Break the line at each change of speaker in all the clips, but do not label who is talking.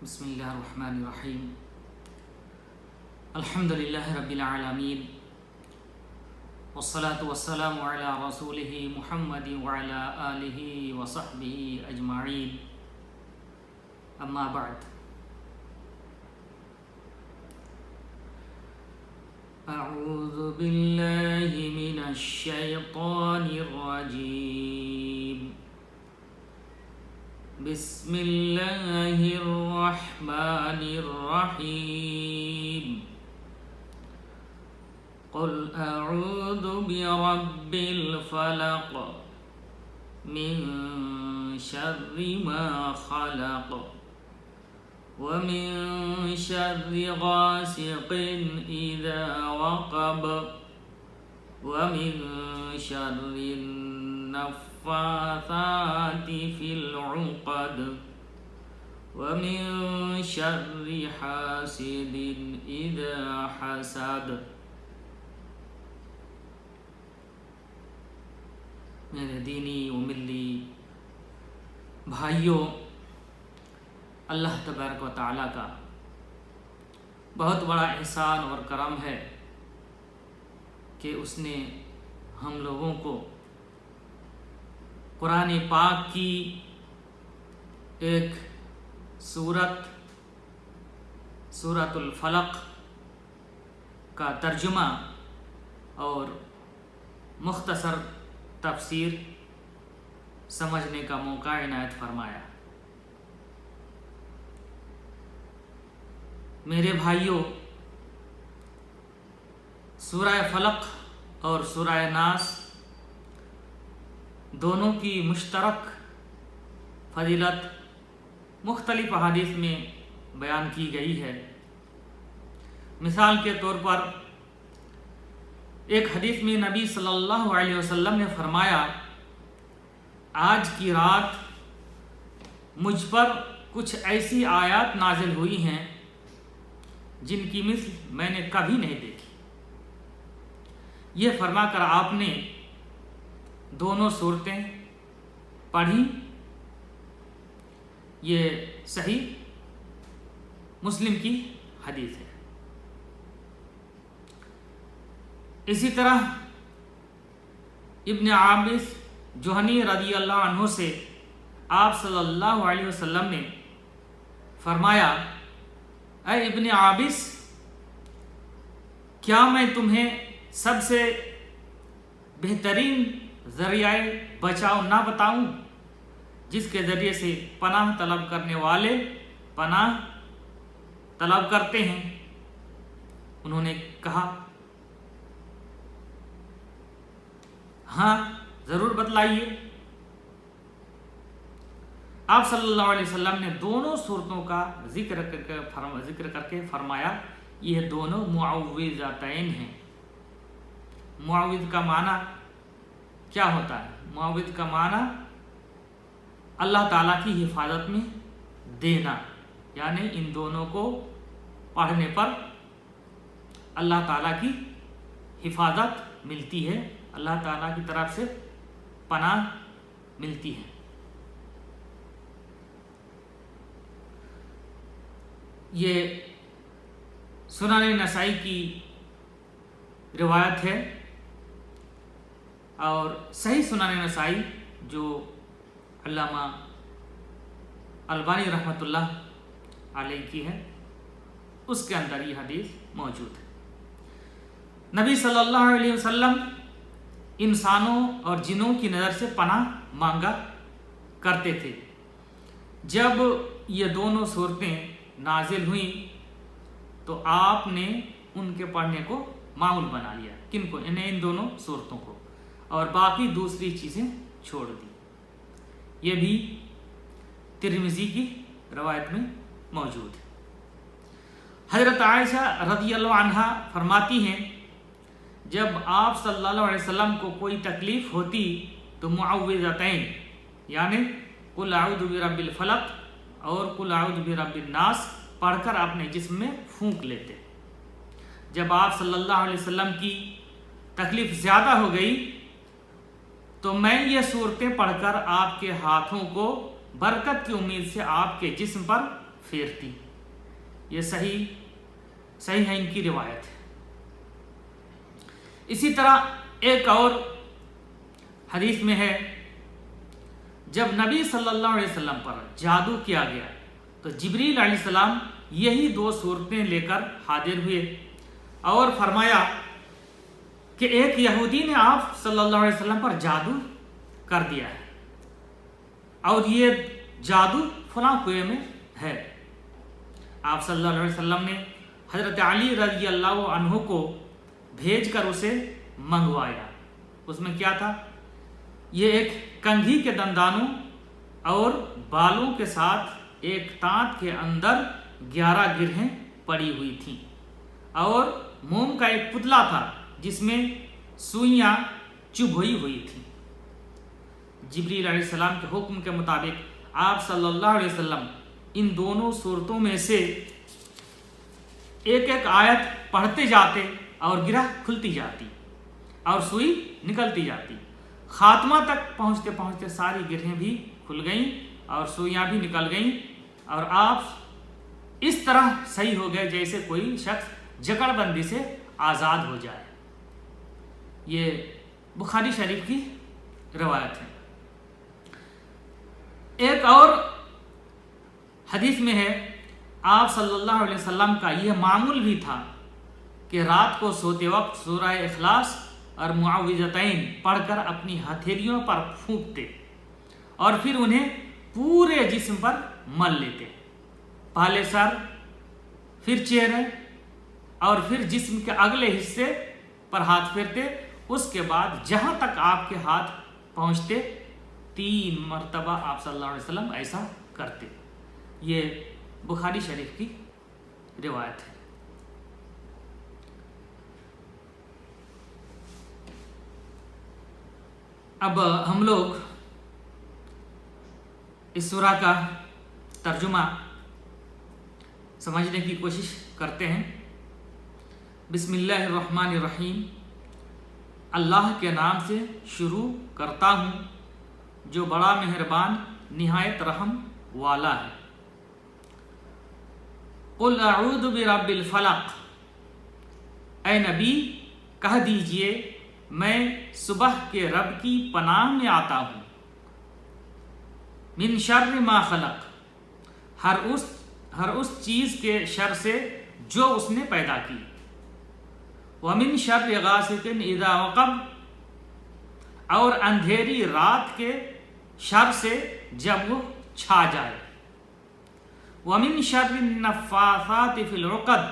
بسم اللہ الرحمن الرحیم الحمد للہ رب العالمین والصلاة والسلام علی رسولہ محمد وعلی آلہ وصحبہ اجمعین اما بعد اعوذ باللہ من الشیطان الرجیم بسم اللہ الرحمن الرحیم قل اعوذ برب الفلق من شر ما خلق ومن شر غاسق اذا وقب ومن شر النفاثات في العقد ومن شر حاسد اذا حسد۔ میرے دینی و ملی بھائیوں، اللہ تبارک و تعالیٰ کا بہت بڑا احسان اور کرم ہے کہ اس نے ہم لوگوں کو قرآن پاک کی ایک سورۃ الفلق کا ترجمہ اور مختصر تفسیر سمجھنے کا موقع عنایت فرمایا۔ میرے بھائیوں، سورہ فلق اور سورہ ناس دونوں کی مشترک فضیلت مختلف احادیث میں بیان کی گئی ہے۔ مثال کے طور پر ایک حدیث میں نبی صلی اللہ علیہ وسلم نے فرمایا، آج کی رات مجھ پر کچھ ایسی آیات نازل ہوئی ہیں جن کی مثل میں نے کبھی نہیں دیکھی۔ یہ فرما کر آپ نے دونوں صورتیں پڑھی۔ یہ صحیح مسلم کی حدیث ہے۔ اسی طرح ابن عابس جوہنی رضی اللہ عنہ سے آپ صلی اللہ علیہ وسلم نے فرمایا، اے ابن عابس، کیا میں تمہیں سب سے بہترین ذریعہ بچاؤ نہ بتاؤں جس کے ذریعے سے پناہ طلب کرنے والے پناہ طلب کرتے ہیں؟ انہوں نے کہا، ہاں ضرور بتلائیے۔ آپ صلی اللہ علیہ وسلم نے دونوں صورتوں کا ذکر کر کے فرمایا، یہ دونوں معوذتین ہیں۔ معوذ کا معنی کیا ہوتا ہے؟ معوذ کا معنی اللہ تعالیٰ کی حفاظت میں دینا، یعنی ان دونوں کو پڑھنے پر اللہ تعالیٰ کی حفاظت ملتی ہے، اللہ تعالیٰ کی طرف سے پناہ ملتی ہے۔ یہ سنن نسائی کی روایت ہے، اور صحیح سنن نسائی جو علامہ البانی رحمۃ اللہ علیہ کی ہے، اس کے اندر یہ حدیث موجود ہے۔ نبی صلی اللہ علیہ وسلم انسانوں اور جنوں کی نظر سے پناہ مانگا کرتے تھے۔ جب یہ دونوں صورتیں نازل ہوئیں تو آپ نے ان کے پڑھنے کو معمول بنا لیا۔ کن کو؟ ان دونوں صورتوں کو، اور باقی دوسری چیزیں چھوڑ دی۔ یہ بھی ترمذی کی روایت میں موجود ہے۔ حضرت عائشہ رضی اللہ عنہا فرماتی ہیں، جب آپ صلی اللہ علیہ وسلم کو کوئی تکلیف ہوتی تو معوذتین یعنی قل اعوذ برب الفلق اور قل اعوذ برب الناس پڑھ کر اپنے جسم میں پھونک لیتے۔ جب آپ صلی اللہ علیہ وسلم کی تکلیف زیادہ ہو گئی تو میں یہ صورتیں پڑھ کر آپ کے ہاتھوں کو برکت کی امید سے آپ کے جسم پر پھیرتی۔ یہ صحیح ہے ان کی روایت ہے۔ اسی طرح ایک اور حدیث میں ہے، جب نبی صلی اللہ علیہ وسلم پر جادو کیا گیا تو جبریل علیہ السلام یہی 2 صورتیں لے کر حاضر ہوئے اور فرمایا کہ ایک یہودی نے آپ صلی اللہ علیہ وسلم پر جادو کر دیا ہے اور یہ جادو فلاں کنویں میں ہے۔ آپ صلی اللہ علیہ وسلم نے حضرت علی رضی اللہ عنہ کو بھیج کر اسے منگوایا۔ اس میں کیا تھا؟ یہ ایک کنگھی کے دندانوں اور بالوں کے ساتھ ایک تانت کے اندر 11 گرہیں پڑی ہوئی تھیں اور موم کا ایک پتلا تھا جس میں سوئیاں چبھوئی ہوئی تھیں۔ جبریل علیہ السلام کے حکم کے مطابق آپ صلی اللہ علیہ وسلم ان دونوں صورتوں میں سے ایک ایک آیت پڑھتے جاتے اور گرہ کھلتی جاتی اور سوئی نکلتی جاتی۔ خاتمہ تک پہنچتے پہنچتے ساری گرہیں بھی کھل گئیں اور سوئیاں بھی نکل گئیں اور آپ اس طرح صحیح ہو گئے جیسے کوئی شخص جکڑ بندی سے آزاد ہو جائے۔ یہ بخاری شریف کی روایت ہے۔ ایک اور حدیث میں ہے، آپ صلی اللہ علیہ وسلم کا یہ معمول بھی تھا کہ رات کو سوتے وقت سورہ اخلاص اور معوذتین پڑھ کر اپنی ہتھیلیوں پر پھونکتے اور پھر انہیں پورے جسم پر مل لیتے، پہلے سر، پھر چہرے اور پھر جسم کے اگلے حصے پر ہاتھ پھیرتے۔ اس کے بعد جہاں تک آپ کے ہاتھ پہنچتے 3 مرتبہ آپ صلی اللہ علیہ وسلم ایسا کرتے۔ یہ بخاری شریف کی روایت ہے۔ اب ہم لوگ اس سورہ کا ترجمہ سمجھنے کی کوشش کرتے ہیں۔ بسم اللہ الرحمن الرحیم، اللہ کے نام سے شروع کرتا ہوں جو بڑا مہربان نہایت رحم والا ہے۔ قل اعوذ برب الفلق، اے نبی کہہ دیجئے میں صبح کے رب کی پناہ میں آتا ہوں۔ من شر ما خلق، ہر اس چیز کے شر سے جو اس نے پیدا کی۔ ومن شر غاسق اذا وقب، اور اندھیری رات کے شر سے جب وہ چھا جائے۔ ومن شر النفاثات فی العقد،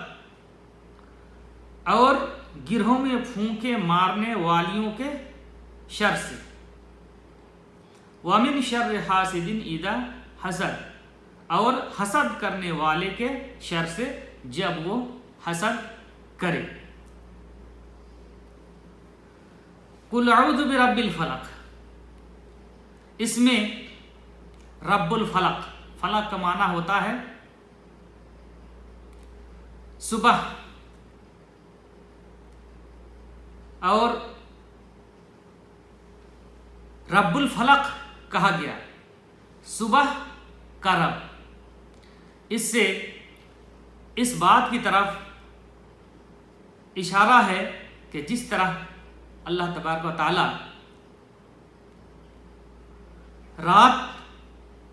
اور گرہوں میں پھونکے مارنے والیوں کے شر سے۔ ومن شر حاسد اذا حسد، اور حسد کرنے والے کے شر سے جب وہ حسد کرے۔ قل اعوذ برب الفلق، اس میں رب الفلق، فلق کا معنی ہوتا ہے صبح، اور رب الفلق کہا گیا صبح کا رب۔ اس سے اس بات کی طرف اشارہ ہے کہ جس طرح اللہ تبارک و تعالی رات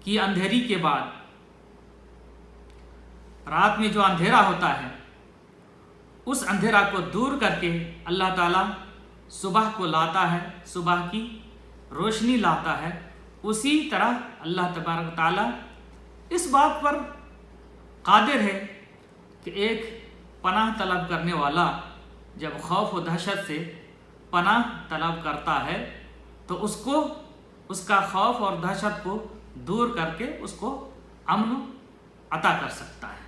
کی اندھیری کے بعد، رات میں جو اندھیرا ہوتا ہے اس اندھیرا کو دور کر کے اللہ تعالیٰ صبح کو لاتا ہے، صبح کی روشنی لاتا ہے، اسی طرح اللہ تبارک و تعالیٰ اس بات پر قادر ہے کہ ایک پناہ طلب کرنے والا جب خوف و دہشت سے پناہ طلب کرتا ہے تو اس کو اس کا خوف اور دہشت کو دور کر کے اس کو امن عطا کر سکتا ہے۔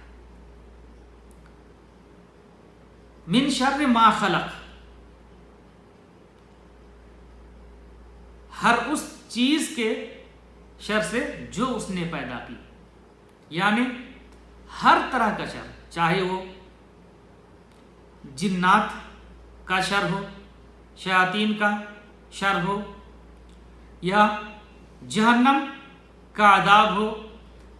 من شر ما خلق، ہر اس چیز کے شر سے جو اس نے پیدا کی، یعنی ہر طرح کا شر، چاہے وہ جنات کا شر ہو، شیاطین کا شر ہو، یا جہنم کا عذاب ہو،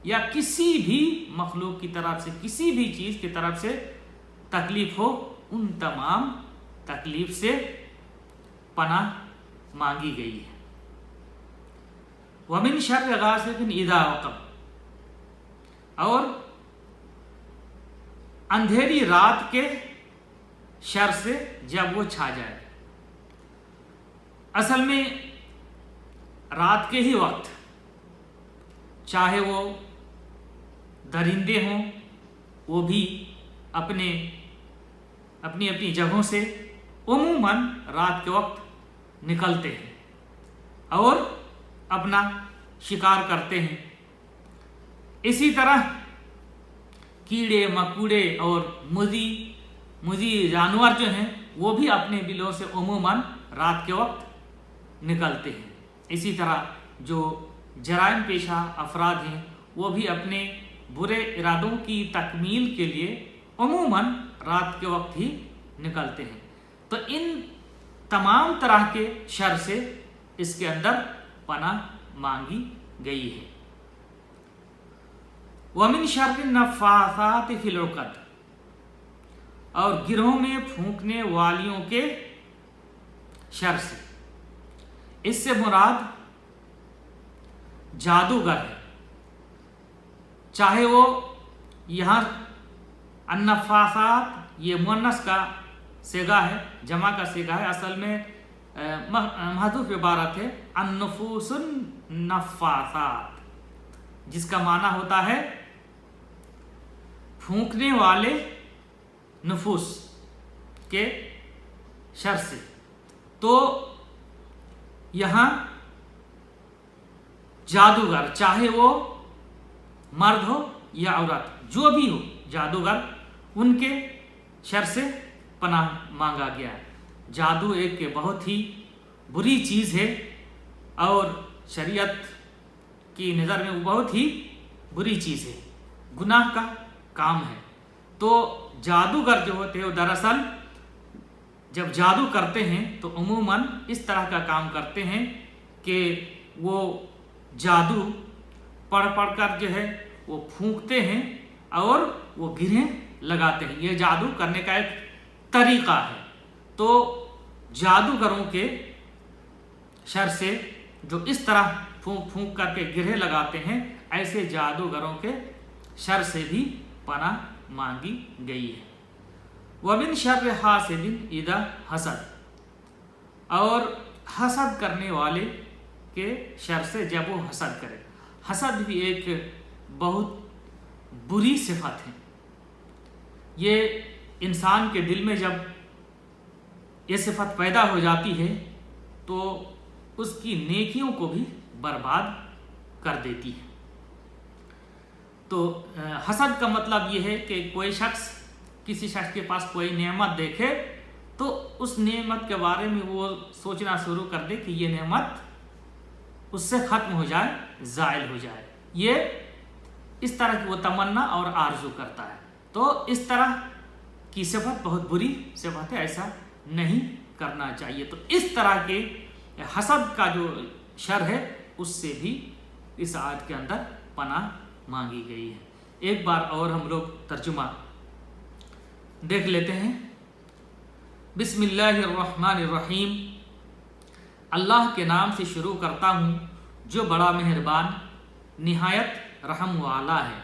یا کسی بھی مخلوق کی طرف سے، کسی بھی چیز کی طرف سے تکلیف ہو، ان تمام تکلیف سے پناہ مانگی گئی ہے۔ وَمِن شَرِّ غَاسِقٍ إِذَا وَقَبَ، اور اندھیری رات کے شر سے جب وہ چھا جائے۔ اصل میں رات کے ہی وقت چاہے وہ درندے ہوں، وہ بھی اپنی اپنی جگہوں سے عموماً رات کے وقت نکلتے ہیں اور اپنا شکار کرتے ہیں۔ اسی طرح کیڑے مکوڑے اور مزی جانور جو ہیں وہ بھی اپنے بلوں سے عموماً رات کے وقت نکلتے ہیں۔ اسی طرح جو جرائم پیشہ افراد ہیں وہ بھی اپنے برے ارادوں کی تکمیل کے لیے عموماً رات کے وقت ہی نکلتے ہیں۔ تو ان تمام طرح کے شر سے اس کے اندر پناہ مانگی گئی ہے۔ وَمِن شَرِّ النَّفَّاثَاتِ فِي الْعُقَدِ، اور گرہوں میں پھونکنے والیوں کے شر سے۔ اس سے مراد جادوگر ہے، چاہے وہ یہاں النفاثات یہ مؤنث کا صیغہ ہے، جمع کا صیغہ ہے، اصل میں محذوف عبارت ہے النفوس النفاثات، جس کا معنی ہوتا ہے پھونکنے والے نفوس کے شر سے۔ تو یہاں جادوگر چاہے وہ مرد ہو یا عورت، جو بھی ہو جادوگر، ان کے شر سے پناہ مانگا گیا ہے۔ جادو ایک بہت ہی بری چیز ہے اور شریعت کی نظر میں وہ بہت ہی بری چیز ہے، گناہ کا کام ہے۔ تو جادوگر جو ہوتے ہیں وہ دراصل جب جادو کرتے ہیں تو عموماً اس طرح کا کام کرتے ہیں کہ وہ جادو پڑھ کر جو ہے وہ پھونکتے ہیں اور وہ گرہیں لگاتے ہیں۔ یہ جادو کرنے کا ایک طریقہ ہے۔ تو جادوگروں کے شر سے جو اس طرح پھونک کر کے گرہیں لگاتے ہیں، ایسے جادوگروں کے شر سے بھی پناہ مانگی گئی ہے۔ وَمِن شَرِّ حَاسِدٍ إِذَا حَسَدَ، اور حسد کرنے والے کے شر سے جب وہ حسد کرے۔ حسد بھی ایک بہت بری صفت ہے۔ یہ انسان کے دل میں جب یہ صفت پیدا ہو جاتی ہے تو اس کی نیکیوں کو بھی برباد کر دیتی ہے۔ تو حسد کا مطلب یہ ہے کہ کوئی شخص کسی شخص کے پاس کوئی نعمت دیکھے تو اس نعمت کے بارے میں وہ سوچنا شروع کر دے کہ یہ نعمت اس سے ختم ہو جائے، زائل ہو جائے۔ یہ اس طرح کی وہ تمنا اور آرزو کرتا ہے۔ تو اس طرح کی صفت بہت بری صفت ہے، ایسا نہیں کرنا چاہیے۔ تو اس طرح کے حسد کا جو شر ہے اس سے بھی اس آیت کے اندر پناہ مانگی گئی ہے۔ ایک بار اور ہم لوگ ترجمہ دیکھ لیتے ہیں۔ بسم اللہ الرحمن الرحیم، اللہ کے نام سے شروع کرتا ہوں جو بڑا مہربان نہایت رحم والا ہے۔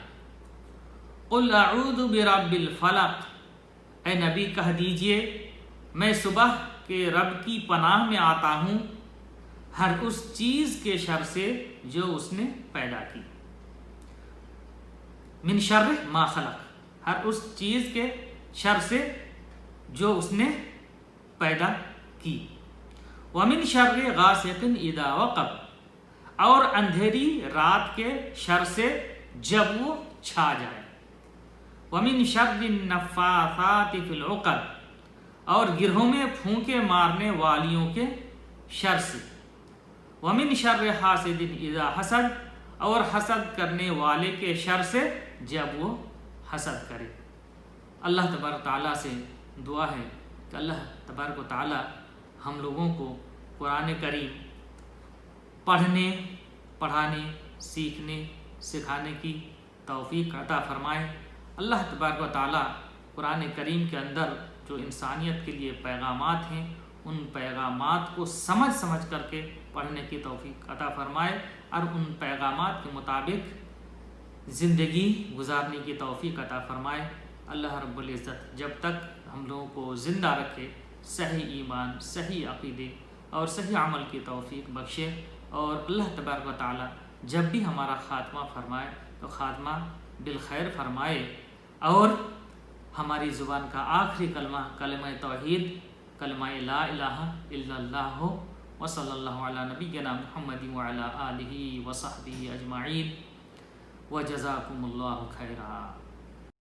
قل اعوذ برب الفلق، اے نبی کہہ دیجئے میں صبح کے رب کی پناہ میں آتا ہوں ہر اس چیز کے شر سے جو اس نے پیدا کی۔ من شر ما خلق، ہر اس چیز کے شر سے جو اس نے پیدا کی۔ ومن شر غاسق اذا وقب، اور اندھیری رات کے شر سے جب وہ چھا جائے۔ ومن شر النفاثات فی العقد، اور گرہوں میں پھونکے مارنے والیوں کے شر سے۔ ومن شر حاسد اذا حسد، اور حسد کرنے والے کے شر سے جب وہ حسد کرے۔ اللہ تبارک تعالیٰ سے دعا ہے کہ اللہ تبارک و تعالیٰ ہم لوگوں کو قرآن کریم پڑھنے، پڑھانے، سیکھنے، سکھانے کی توفیق عطا فرمائے۔ اللہ تبارک و تعالیٰ قرآن کریم کے اندر جو انسانیت کے لیے پیغامات ہیں ان پیغامات کو سمجھ کر کے پڑھنے کی توفیق عطا فرمائے اور ان پیغامات کے مطابق زندگی گزارنے کی توفیق عطا فرمائے۔ اللہ رب العزت جب تک ہم لوگوں کو زندہ رکھے صحیح ایمان، صحیح عقیدے اور صحیح عمل کی توفیق بخشے، اور اللہ تبارک و تعالیٰ جب بھی ہمارا خاتمہ فرمائے تو خاتمہ بالخیر فرمائے، اور ہماری زبان کا آخری کلمہ کلمہ توحید، کلمہ لا الہ الا اللہ ہو۔ وصلی اللہ علی نبینا محمد وعلی آلہ وصحبہ اجمعین، وجزاکم اللہ خیرا۔